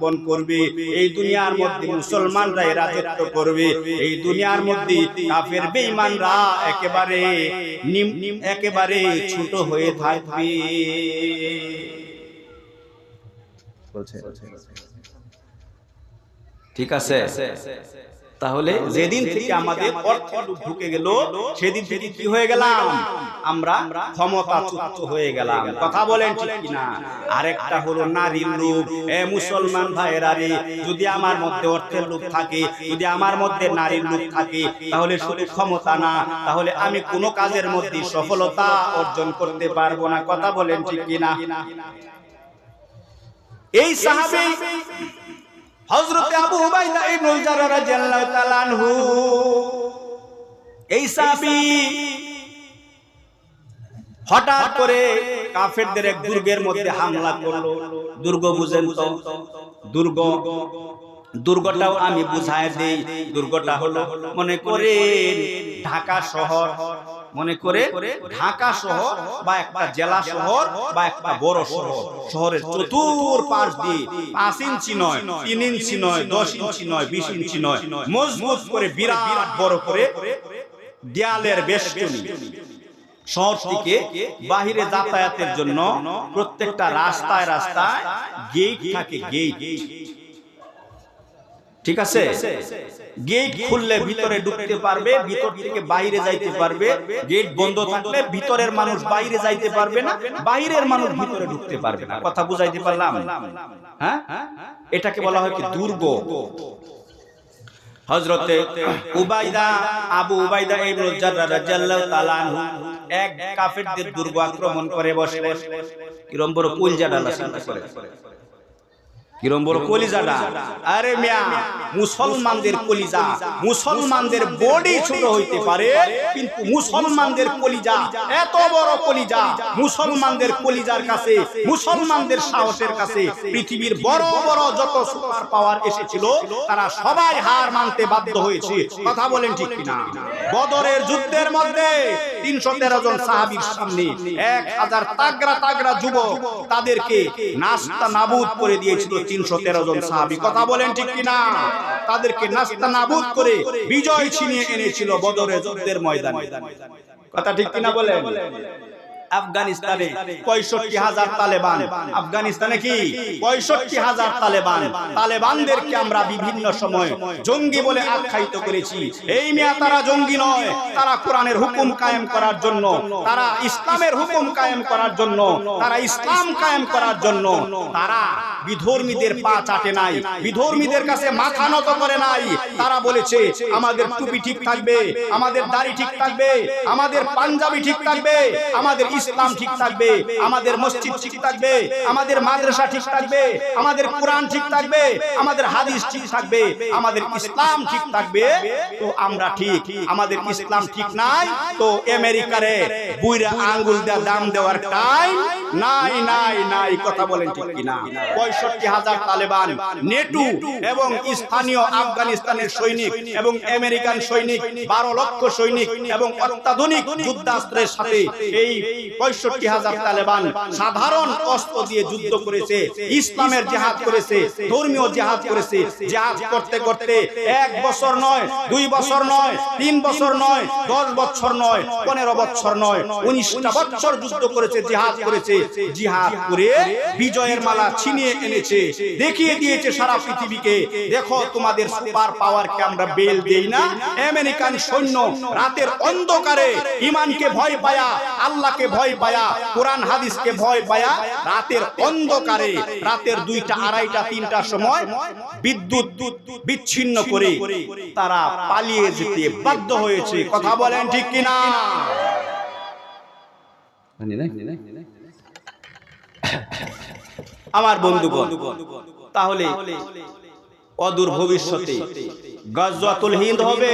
অবলম্বন করবে, এই দুনিয়ার মধ্যে মুসলমানরাই রাজত্ব করবে, এই দুনিয়ার মধ্যে কাফের বেঈমানরা একেবারে ছোট হয়ে থাকবে। ঠিক আছে? তাহলে যেদিন থেকে আমাদের অর্থ ঢুকে গেল, সেদিন থেকে কি হয়ে গেলাম? আমরা ক্ষমতাচ্যুত হয়ে গেলাম। কথা বলেন ঠিক কিনা? আরেকটা হলো নারীর লোভ। মুসলমান ভাইয়েরা রে, যদি আমার মধ্যে অর্থের লোভ থাকে, যদি আমার মধ্যে নারীর লোভ থাকে, তাহলে শুধু ক্ষমতা না, তাহলে আমি কোনো কাজের মধ্যে সফলতা অর্জন করতে পারবো না। কথা বলেন ঠিক কিনা? এই সাহাবী হযরত আবু উবাইদা ইবনে জাররাহ রাদিয়াল্লাহু তাআলা আনহু, এই সাহাবী হঠাৎ করে কাফেরদের এক দুর্গের মধ্যে হামলা করলো। দুর্গ বুঝেন তো? দুর্গটাও আমি বুঝায় দেই। দুর্গটা হলো, মনে করে ঢাকা শহর, মনে করে ঢাকা শহর বা একটা জেলা শহর বা একটা বড় শহর। শহরের চতুর্পাশ দিয়ে 5 ইঞ্চি নয়, 3 ইঞ্চি নয়, 10 ইঞ্চি নয়, 20 ইঞ্চি নয়, মজবুত করে বিরাট বড় করে দেয়ালের বেষ্টনী। শহর থেকে বাহিরে যাতায়াতের জন্য প্রত্যেকটা রাস্তায় রাস্তায় গেট থাকে, গেট। ঠিক আছে? গেট খুললে ভিতরে ঢুকতে পারবে, ভিতর থেকে বাইরে যাইতে পারবে। গেট বন্ধ থাকলে ভিতরের মানুষ বাইরে যাইতে পারবে না, বাইরের মানুষ ভিতরে ঢুকতে পারবে না। কথা বুঝাইতে পারলাম? হ্যাঁ, এটাকে বলা হয় কি? দুর্গ। হযরতে আবু উবাইদা ইবনে জাররাহ রাদিয়াল্লাহু তাআলা আনহু এক কাফেরদের দুর্গ আক্রমণ করে বসলেন। কিরম বড় কলিজাটা চিন্তা করে, কিরম বড় কলিজাটা। আরে মিয়া, মুসলমানদের কলিজা, মুসলমানদের বডি ছোট হইতে পারে, কিন্তু মুসলমানদের কলিজা এত বড় কলিজা। মুসলমানদের কলিজার কাছে, মুসলমানদের সাহসের কাছে পৃথিবীর বড় বড় যত সুপার পাওয়ার এসেছিল, তারা সবাই হার মানতে বাধ্য হয়েছে। কথা বলেন ঠিক কিনা? বদরের যুদ্ধের মধ্যে 313 জন সাহাবীর সামনে 1000 তাগড়া তাগড়া যুবক, তাদেরকে নাস্তা নাবুদ করে দিয়েছিল 313 জন সাহাবী। কথা বলেন ঠিক কিনা? তাদেরকে নাস্তা নাবুদ করে বিজয় ছিনিয়ে এনেছিল বদরের যুদ্ধের ময়দানে। কথা ঠিক কিনা বলেন? আফগানিস্তানে 65,000 তালেবান। আফগানিস্তানে কি 65,000 তালেবান। তালেবানদেরকে আমরা বিভিন্ন সময় জঙ্গি বলে আখ্যায়িত করেছি। এই মিয়া, তারা জঙ্গি নয়, তারা কোরআনের হুকুম কায়েম করার জন্য, তারা ইসলামের হুকুম কায়েম করার জন্য, তারা ইসলাম কায়েম করার জন্য তারা বিধর্মীদের পা চাটে নাই, বিধর্মীদের কাছে মাথা নত করে নাই। তারা বলেছে আমাদের টুপি ঠিক থাকবে, আমাদের দাড়ি ঠিক থাকবে, আমাদের পাঞ্জাবি ঠিক থাকবে, আমাদের ইসলাম ঠিক থাকবে, আমাদের মসজিদ ঠিক থাকবে, আমাদের মাদ্রাসা ঠিক থাকবে, আমাদের কোরআন ঠিক থাকবে, আমাদের হাদিস ঠিক থাকবে, আমাদের ইসলাম ঠিক থাকবে। তো আমরা ঠিক, আমাদের ইসলাম ঠিক নাই, তো আমেরিকারে বুইরা আঙ্গুল দেওয়া দাম দেওয়ার টাইম নাই নাই নাই। কথা বলেন ঠিক কিনা? 65,000 তালেবান, নেটু এবং স্থানীয় আফগানিস্তানের সৈনিক এবং আমেরিকান সৈনিক 12 লক্ষ সৈনিক এবং অত্যাধুনিক যুদ্ধাস্ত্রের সাথে এই 65,000 তালেবান সাধারণ অস্ত্র দিয়ে যুদ্ধ করেছে, ইসলামের জিহাদ করেছে, ধর্মীয় জিহাদ করেছে। জিহাদ করতে করতে 1 বছর নয়, 2 বছর নয়, 3 বছর নয়, 10 বছর নয়, 15 বছর নয়, 19টা বছর যুদ্ধ করেছে, জিহাদ করেছে। জিহাদ করে বিজয়ের মালা ছিনিয়ে এনেছে, দেখিয়ে দিয়েছে সারা পৃথিবীকে, দেখো তোমাদের সুপার পাওয়ারকে আমরা বেল দেই না। আমেরিকান সৈন্য রাতের অন্ধকারে ইমানকে ভয় পায়া, আল্লাহকে ভয় পায়া, কোরআন হাদিসকে ভয় পায়া, রাতের অন্ধকারে রাতের 2টা, 2:30, 3টার সময় বিদ্যুৎ বিচ্ছিন্ন করে তারা পালিয়ে যেতে বাধ্য হয়েছে। কথা বলেন ঠিক কিনা? আমার বন্ধুগণ, তাহলে অদূর ভবিষ্যতে গজওয়াতুল হিন্দ হবে।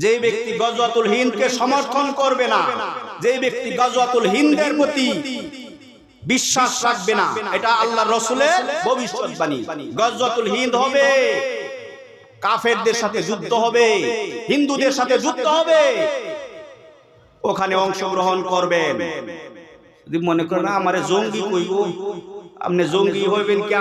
যে ব্যক্তি গজওয়াতুল হিন্দকে সমর্থন করবে না, যে ব্যক্তি গজওয়াতুল হিন্দের প্রতি বিশ্বাস রাখবে না, এটা আল্লাহর রাসূলের ভবিষ্যৎবাণী। গজওয়াতুল হিন্দ হবে, কাফেরদের সাথে যুদ্ধ হবে, হিন্দুদের সাথে যুদ্ধ হবে, ওখানে অংশগ্রহণ করবেন। যদি মনে করেন আমারে জঙ্গি কইব, আপনি জঙ্গি হইবেন কি?